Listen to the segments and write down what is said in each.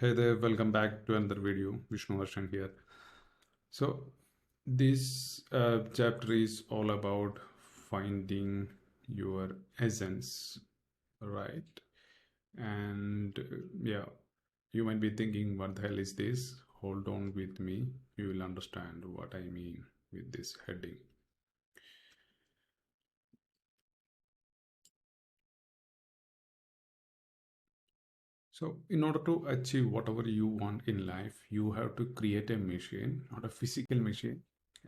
Hey there, welcome back to another video. Vishnu Harshan here. So, this chapter is all about finding your essence, right? And yeah, you might be thinking, what the hell is this? Hold on with me, you will understand what I mean with this heading. So, in order to achieve whatever you want in life, you have to create a machine, not a physical machine,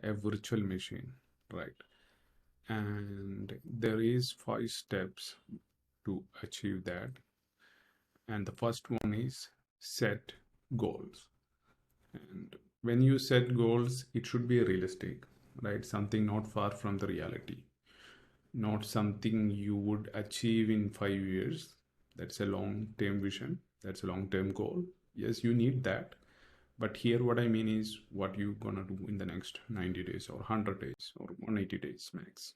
a virtual machine, right? And there is 5 steps to achieve that. And the first one is set goals. And when you set goals, it should be realistic, right? Something not far from the reality, not something you would achieve in 5 years. That's a long term vision, that's a long term goal. Yes, you need that. But here, what I mean is what you're gonna do in the next 90 days or 100 days or 180 days max.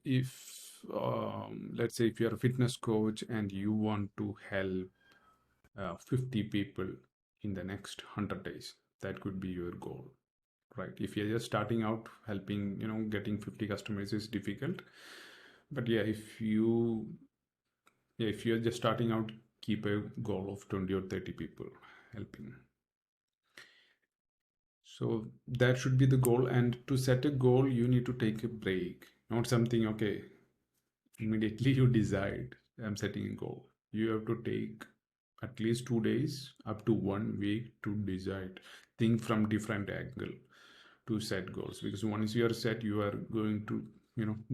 If let's say if you're a fitness coach and you want to help 50 people in the next 100 days, that could be your goal, right? If you're just starting out, helping, getting 50 customers is difficult. But yeah, if you're just starting out, keep a goal of 20 or 30 people helping. So that should be the goal. And to set a goal, you need to take a break, not something, okay, immediately you decide I'm setting a goal. You have to take at least 2 days up to 1 week to decide, think from different angle to set goals, because once you are set, you are going to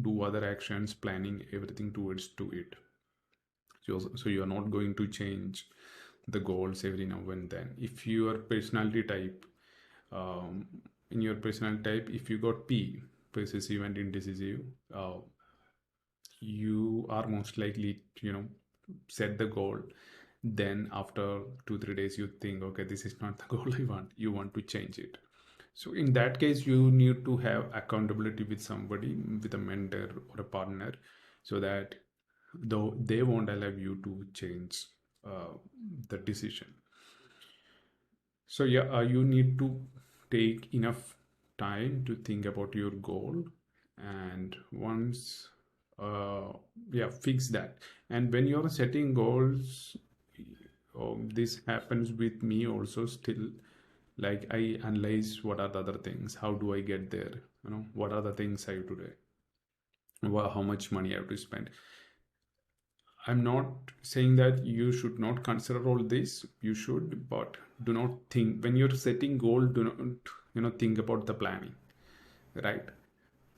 do other actions, planning everything towards to it. So you are not going to change the goals every now and then. If your personality type, um, in your personality type, if you got P, possessive and indecisive, you are most likely to set the goal. Then after 2-3 days you think, okay, this is not the goal I want, you want to change it. So in that case, you need to have accountability with somebody, with a mentor or a partner, so that though they won't allow you to change the decision. So yeah, you need to take enough time to think about your goal, and once yeah, fix that. And when you're setting goals, this happens with me also still. Like, I analyze what are the other things, how do I get there, what are the things I have to do, how much money I have to spend. I'm not saying that you should not consider all this. You should, but do not think, when you're setting goal, do not think about the planning, right?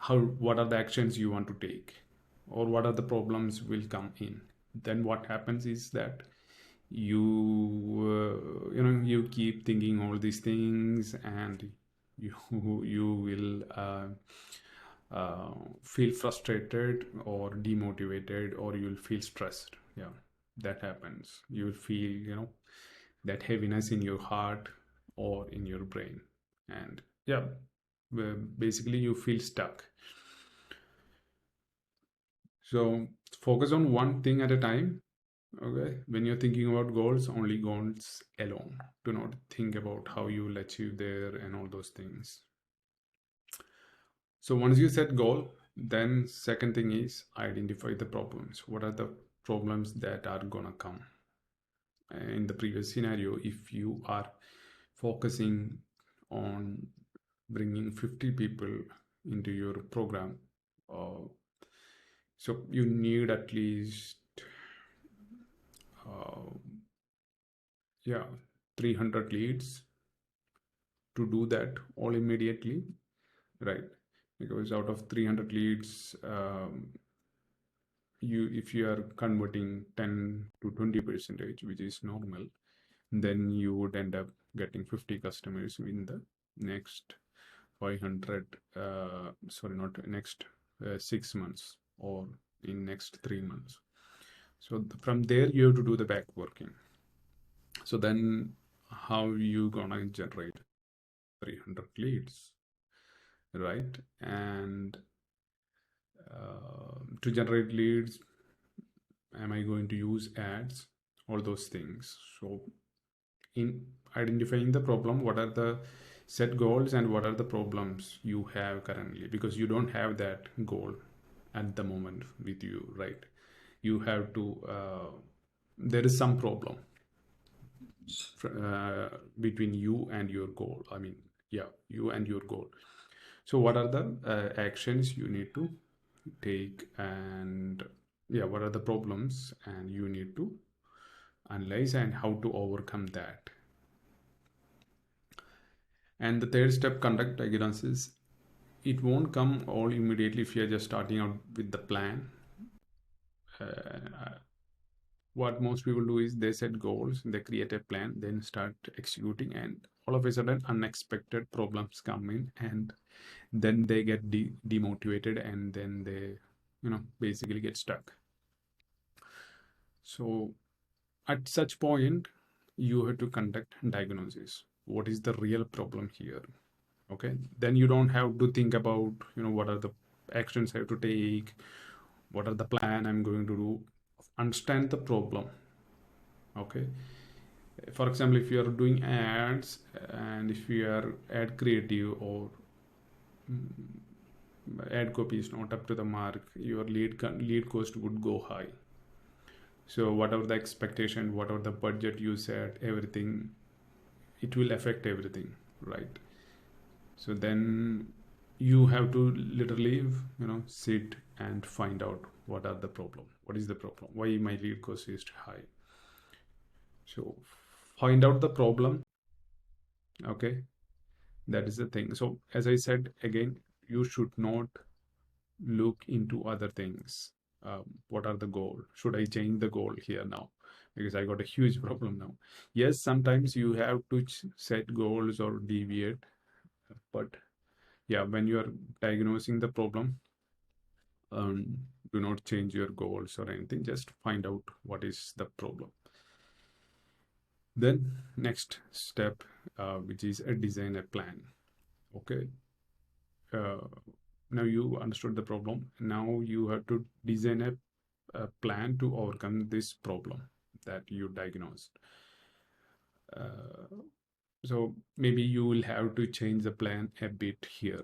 What are the actions you want to take, or what are the problems will come in. Then what happens is that you keep thinking all these things, and you you will feel frustrated or demotivated, or you'll feel stressed. Yeah, that happens. You'll feel that heaviness in your heart or in your brain. And yeah, basically you feel stuck. So focus on one thing at a time. Okay, when you're thinking about goals, only goals alone. Do not think about how you will achieve there and all those things. So once you set goal, then second thing is identify the problems. What are the problems that are gonna come? In the previous scenario, if you are focusing on bringing 50 people into your program, uh, so you need at least uh, yeah, 300 leads to do that all immediately, right? Because out of 300 leads, if you are converting 10 to 20 percentage, which is normal, then you would end up getting 50 customers in the next 500 sorry, not next 6 months, or in next 3 months. So from there you have to do the back working. So then how you gonna generate 300 leads, right? And to generate leads, am I going to use ads, all those things. So in identifying the problem, what are the set goals and what are the problems you have currently, because you don't have that goal at the moment with you, right? You have to there is some problem between you and your goal. I mean, yeah, you and your goal. So what are the actions you need to take, and yeah, what are the problems and you need to analyze and how to overcome that. And the third step, conduct diagnosis. It won't come all immediately if you're just starting out with the plan. What most people do is they set goals, they create a plan, then start executing, and all of a sudden unexpected problems come in, and then they get demotivated, and then they, basically get stuck. So at such point, you have to conduct diagnosis. What is the real problem here? Okay, then you don't have to think about, what are the actions I have to take, what are the plan I'm going to do. Understand the problem. Okay, for example, if you are doing ads, and if you are ad creative, or ad copy is not up to the mark, your lead cost would go high. So whatever the expectation, whatever the budget you set, everything, it will affect everything, right? So then you have to literally, sit and find out what are the problem, what is the problem, why my lead cost is high. So find out the problem. Okay, that is the thing. So as I said again, you should not look into other things. What are the goal? Should I change the goal here now? Because I got a huge problem now. Yes, sometimes you have to set goals or deviate, but yeah, when you are diagnosing the problem, do not change your goals or anything. Just find out what is the problem. Then next step, which is a design a plan. Okay. Now you understood the problem. Now you have to design a plan to overcome this problem that you diagnosed. So maybe you will have to change the plan a bit here,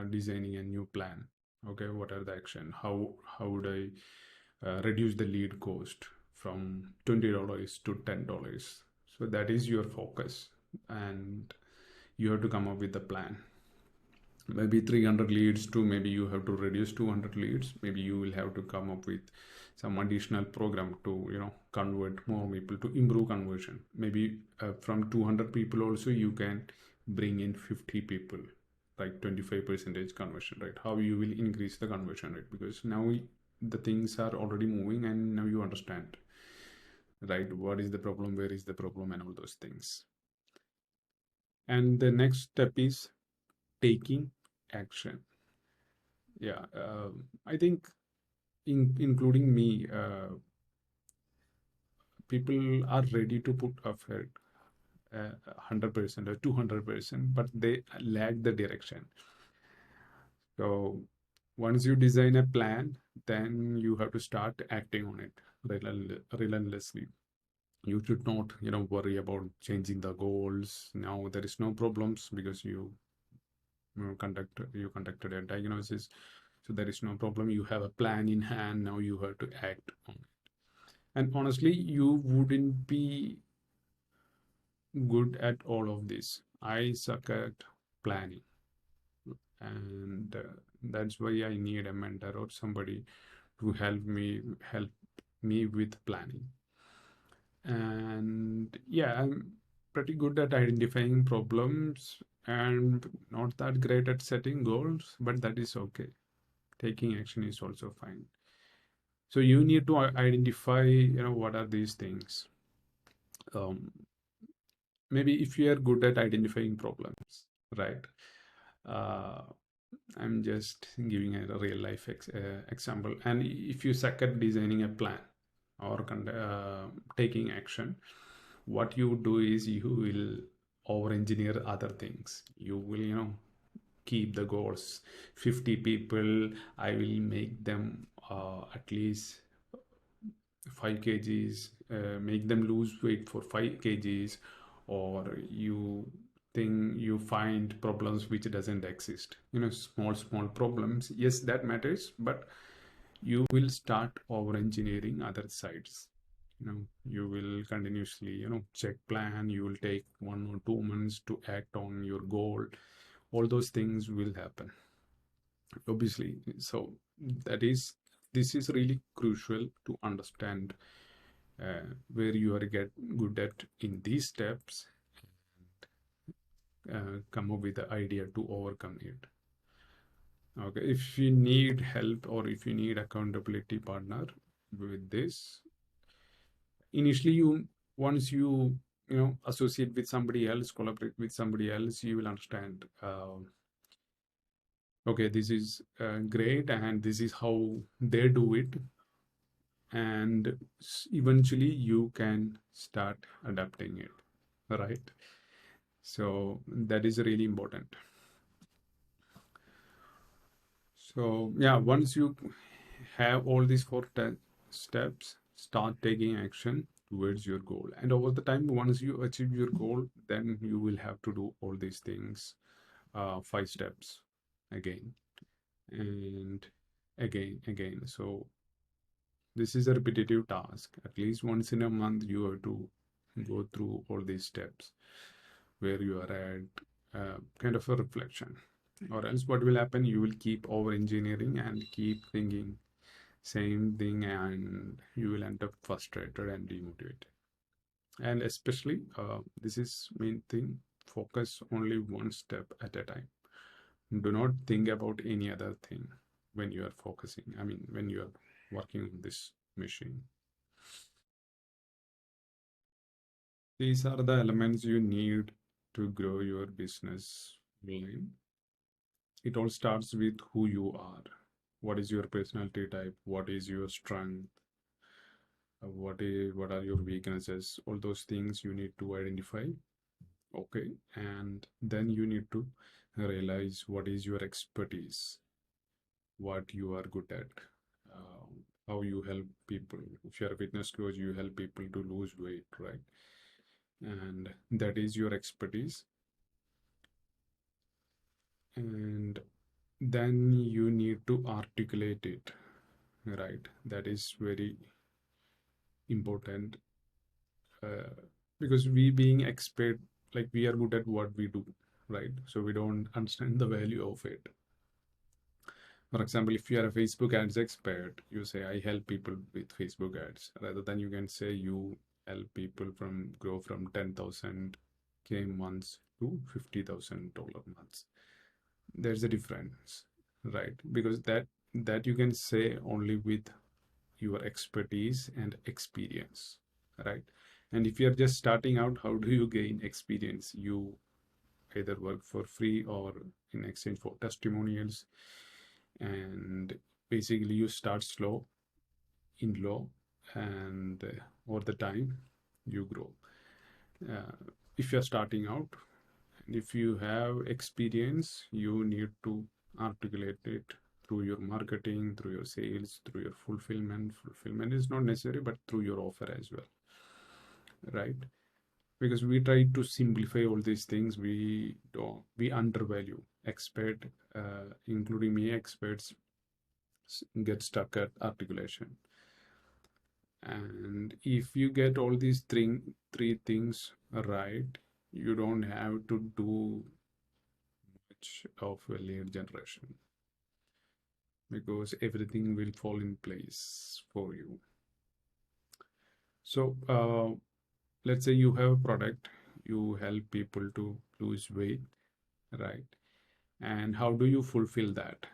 designing a new plan. Okay, what are the action? How would I reduce the lead cost from $20 to $10? So that is your focus, and you have to come up with the plan. Maybe 300 leads to maybe you have to reduce 200 leads. Maybe you will have to come up with some additional program to convert more people, to improve conversion. Maybe from 200 people also you can bring in 50 people, like 25% conversion rate. How you will increase the conversion rate, because now the things are already moving, and now you understand, right, what is the problem, where is the problem, and all those things. And the next step is taking action. Yeah, I think including me, people are ready to put effort 100% or 200%, but they lack the direction. So once you design a plan, then you have to start acting on it relentlessly. You should not, worry about changing the goals. Now there is no problems because you conducted a diagnosis, so there is no problem. You have a plan in hand. Now you have to act on it. And honestly, you wouldn't be good at all of this. I suck at planning, and that's why I need a mentor or somebody to help me with planning. And yeah, I'm pretty good at identifying problems and not that great at setting goals, but that is okay. Taking action is also fine. So you need to identify, what are these things. Maybe if you are good at identifying problems, right? uh, I'm just giving a real life example. And if you suck at designing a plan or taking action, what you do is you will over engineer other things. You will, keep the goals 50 people. I will make them at least 5 kgs, make them lose weight for 5 kgs, or you think you find problems which doesn't exist, small problems, yes, that matters, but you will start over engineering other sides. You will continuously check plan, you will take 1 or 2 months to act on your goal. All those things will happen, obviously. So that is this is really crucial to understand where you are get good at in these steps, come up with the idea to overcome it. Okay, if you need help or if you need accountability partner with this, initially you once you associate with somebody else, collaborate with somebody else, you will understand, okay, this is great and this is how they do it, and eventually you can start adapting it, right? So that is really important. So yeah, once you have all these four steps, start taking action towards your goal. And over the time, once you achieve your goal, then you will have to do all these things, 5 steps again and again. So this is a repetitive task. At least once in a month, you have to go through all these steps where you are at, kind of a reflection. Or else what will happen, you will keep over engineering and keep thinking same thing, and you will end up frustrated and demotivated. And especially this is main thing, focus only one step at a time. Do not think about any other thing when you are focusing, when you are working on this machine. These are the elements you need to grow your business online. It all starts with who you are. What is your personality type? What is your strength? What are your weaknesses? All those things you need to identify. Okay, and then you need to realize what is your expertise, what you are good at, uh, how you help people. If you're a fitness coach, you help people to lose weight, right? And that is your expertise. And then you need to articulate it, right? That is very important, uh, because we being expert, like we are good at what we do, right? So we don't understand the value of it. For example, if you are a Facebook ads expert, you say I help people with Facebook ads, rather than you can say you help people from grow from 10,000 k months to $50,000 months. There's a difference, right? Because that you can say only with your expertise and experience, right? And if you're just starting out, how do you gain experience? You either work for free or in exchange for testimonials, and basically you start slow in low, and over the time you grow. If you're starting out, if you have experience, you need to articulate it through your marketing, through your sales, through your fulfillment is not necessary, but through your offer as well, right? Because we try to simplify all these things, we undervalue expert, including me, experts get stuck at articulation. And if you get all these three things right, you don't have to do much of a lead generation, because everything will fall in place for you. So let's say you have a product, you help people to lose weight, right? And how do you fulfill that?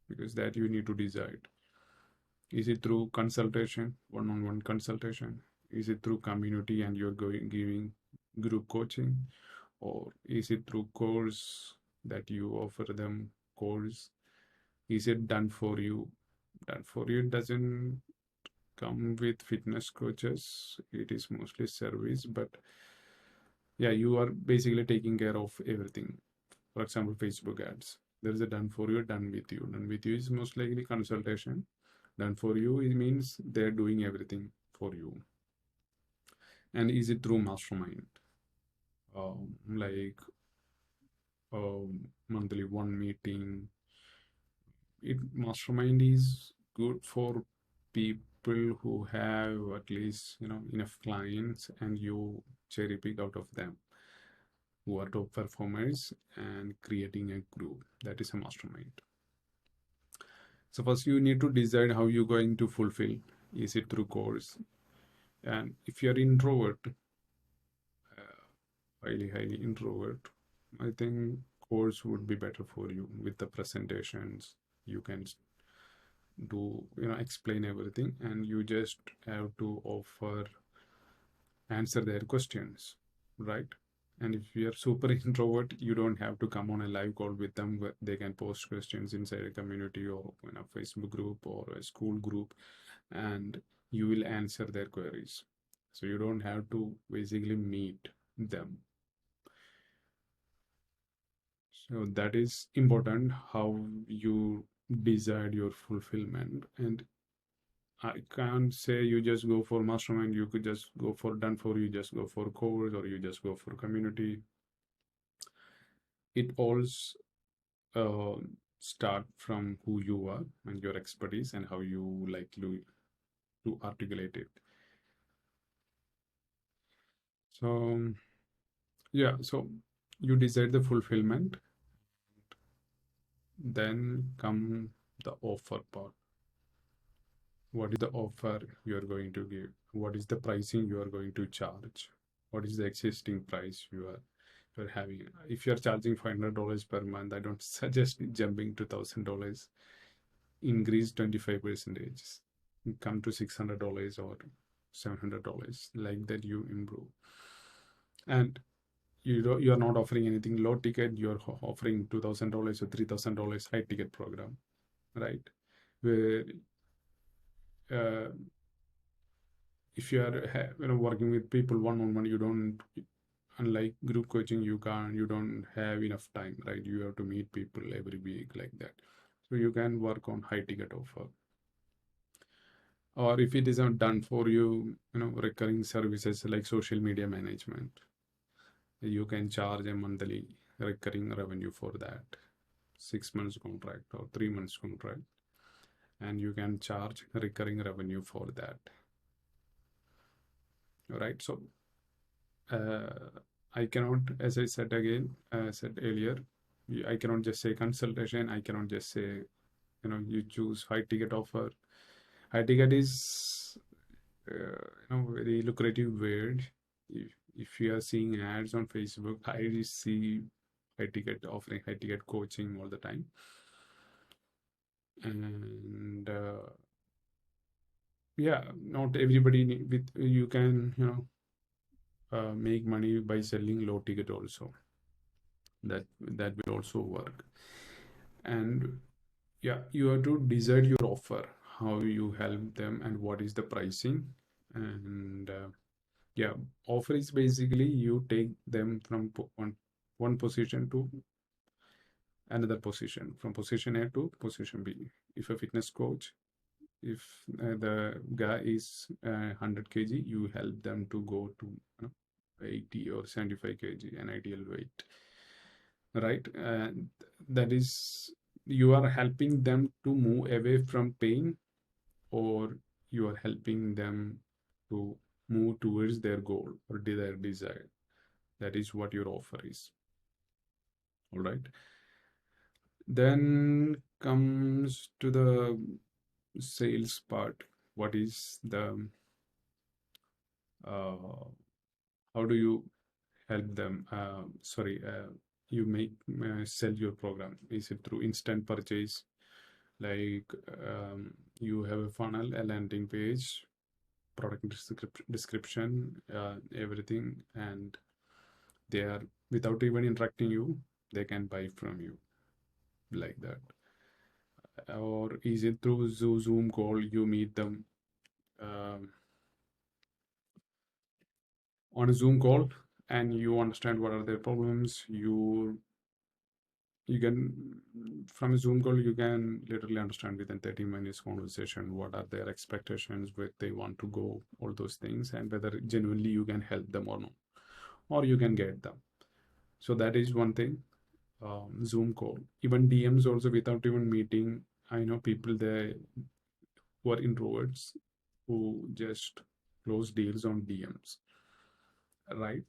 Because that you need to decide. Is it through consultation, one-on-one consultation? Is it through community and you're giving group coaching? Or is it through course that you offer them course? Is it done for you? Done for you doesn't come with fitness coaches. It is mostly service, but yeah, you are basically taking care of everything. For example, Facebook ads. There is a done for you, done with you. Done with you is most likely consultation. Done for you, it means they're doing everything for you? And is it through mastermind, like monthly one meeting? It mastermind is good for people who have at least enough clients, and you cherry pick out of them who are top performers and creating a group. That is a mastermind. So first you need to decide how you're going to fulfill. Is it through course? And if you're introvert, highly introvert, I think course would be better for you. With the presentations, you can do, explain everything, and you just have to answer their questions, right? And if you're super introvert, you don't have to come on a live call with them, where they can post questions inside a community or in a Facebook group or a school group, and you will answer their queries. So you don't have to basically meet them. So that is important, how you decide your fulfillment. And I can't say you just go for mastermind, you could just go for done for, you just go for course, or you just go for community. It all uh, start from who you are and your expertise and how you like to articulate it. So yeah, so you decide the fulfillment, then come the offer part. What is the offer you are going to give? What is the pricing you are going to charge? What is the existing price you're having? If you're charging $500 per month, I don't suggest jumping to $1,000. Increase 25%, come to $600 or $700, like that you improve. And you are not offering anything low ticket, you're offering $2,000 or $3,000 high ticket program, right? Where uh, if you are working with people one on one, you don't, unlike group coaching, you don't have enough time, right? You have to meet people every week, like that. So you can work on high ticket offer. Or if it is not done for you, recurring services like social media management, you can charge a monthly recurring revenue for that, 6 months contract or 3 months contract, and you can charge recurring revenue for that. All right. So I cannot, as I said again, said earlier, I cannot just say consultation. I cannot just say, you choose high ticket offer. High ticket is, very lucrative word. If you are seeing ads on Facebook, I see high ticket offering high ticket coaching all the time. And yeah, not everybody with you can, make money by selling low ticket also. That will also work. And yeah, you have to decide your offer, how you help them, and what is the pricing. And yeah, offer is basically you take them from one position to another position, from position A to position B. If a fitness coach, if the guy is 100 kg, you help them to go to 80 or 75 kg, an ideal weight, right? And that is, you are helping them to move away from pain, or you are helping them to move towards their goal or their desire. That is what your offer is. All right. Then comes to the sales part. What is the uh, how do you help them? Sorry, you make sell your program. Is it through instant purchase? Like you have a funnel, a landing page, product description, everything, and they are, without even interacting you, they can buy from you, like that. Or is it through Zoom call? You meet them um, on a Zoom call, and you understand what are their problems. You You can, from a Zoom call, you can literally understand within 30 minutes conversation what are their expectations, where they want to go, all those things, and whether genuinely you can help them or not, or you can get them. So that is one thing. Zoom call, even DMs also without even meeting. I know people there who are introverts who just close deals on DMs, right?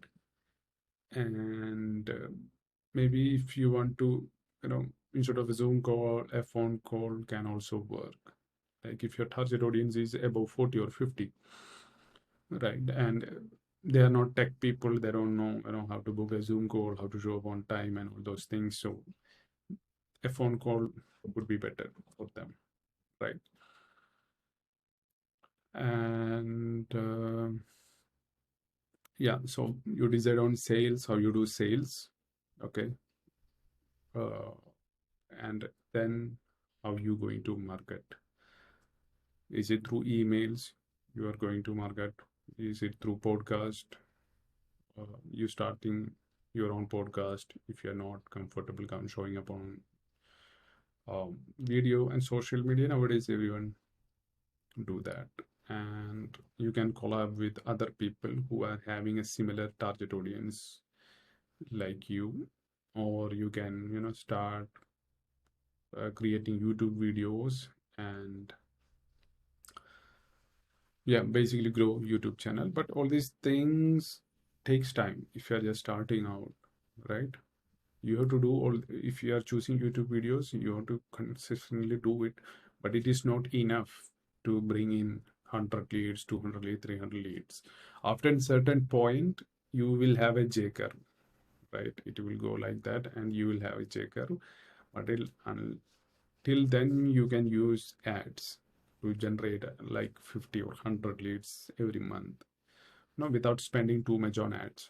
And maybe if you want to, instead of a Zoom call, a phone call can also work. Like if your target audience is above 40 or 50, right? And they are not tech people, they don't know, how to book a Zoom call, how to show up on time, and all those things. So a phone call would be better for them, right? And yeah, so you decide on sales, how you do sales, okay? Uh, and then how you going to market? Is it through emails you are going to market? Is it through podcast? You starting your own podcast if you're not comfortable showing up on video and social media. Nowadays everyone do that, and you can collab with other people who are having a similar target audience like you, or you can start creating YouTube videos, and yeah, basically grow YouTube channel. But all these things takes time if you are just starting out, right? You have to do all. If you are choosing YouTube videos, you have to consistently do it, but it is not enough to bring in 100 leads, 200 leads, 300 leads. After a certain point you will have a J curve, right? It will go like that and you will have a J curve. But till then you can use ads to generate like 50 or 100 leads every month, without spending too much on ads.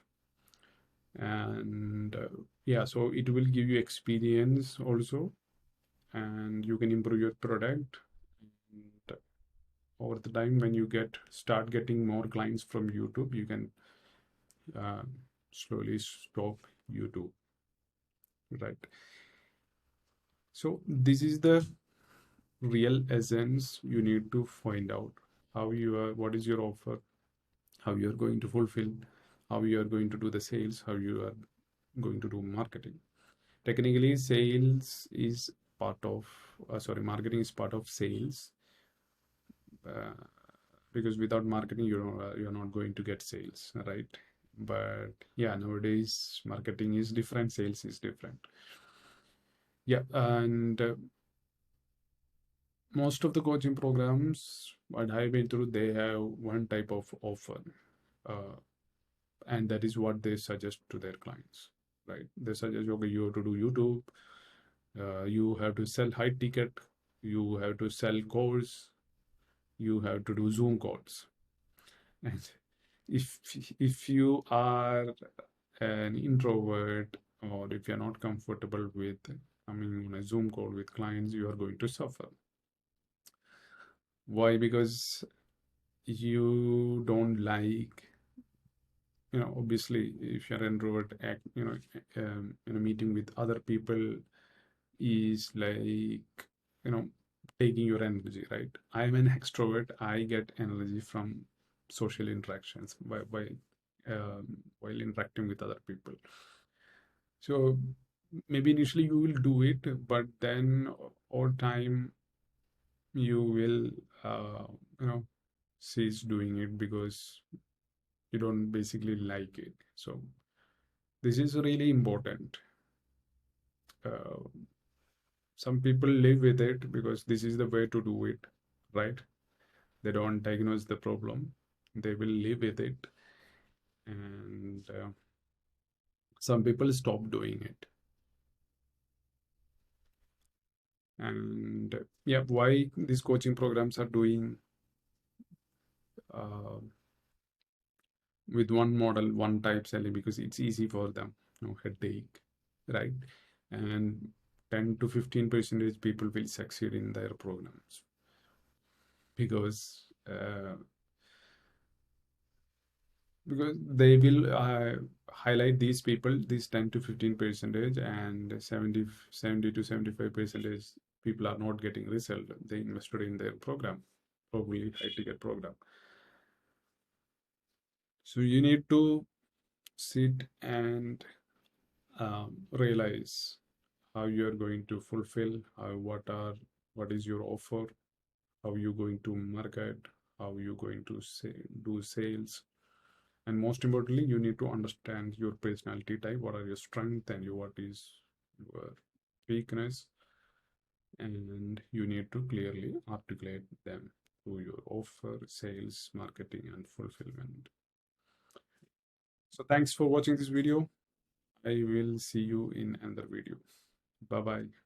And yeah, so it will give you experience also, and you can improve your product. And over the time, when you start getting more clients from YouTube, you can uh, slowly stop YouTube, right? So this is the real essence. You need to find out how you are, what is your offer, how you are going to fulfill, how you are going to do the sales, how you are going to do marketing. Technically, sales is part of, marketing is part of sales, uh, because without marketing, you're not going to get sales, right? But yeah, nowadays marketing is different, sales is different. Yeah, and most of the coaching programs what I've been through, they have one type of offer, uh, and that is what they suggest to their clients, right? They suggest, okay, you have to do YouTube, you have to sell high ticket, you have to sell course, you have to do Zoom calls. And if if you are an introvert, or if you're not comfortable with coming on a Zoom call with clients, you are going to suffer. Why? Because you don't like, obviously, if you're an introvert, meeting with other people is like, taking your energy, right? I'm an extrovert. I get energy from social interactions while interacting with other people. So maybe initially you will do it, but then over time you will, cease doing it because you don't basically like it. So this is really important. Uh, some people live with it because this is the way to do it, right? They don't diagnose the problem, they will live with it. And some people stop doing it. And yeah, why these coaching programs are doing uh, with one model, one type selling, because it's easy for them, no headache, right? And 10 to 15% people will succeed in their programs because they will highlight these people, these 10 to 15 percentage, and 70 to 75 percentage people are not getting result. They invested in their program, probably high ticket program. So you need to sit and realize how you are going to fulfill, what is your offer, how you going to market, how you going to do sales, and most importantly, you need to understand your personality type. What are your strengths and what is your weakness, and you need to clearly articulate them through your offer, sales, marketing, and fulfillment. So thanks for watching this video. I will see you in another video. Bye bye.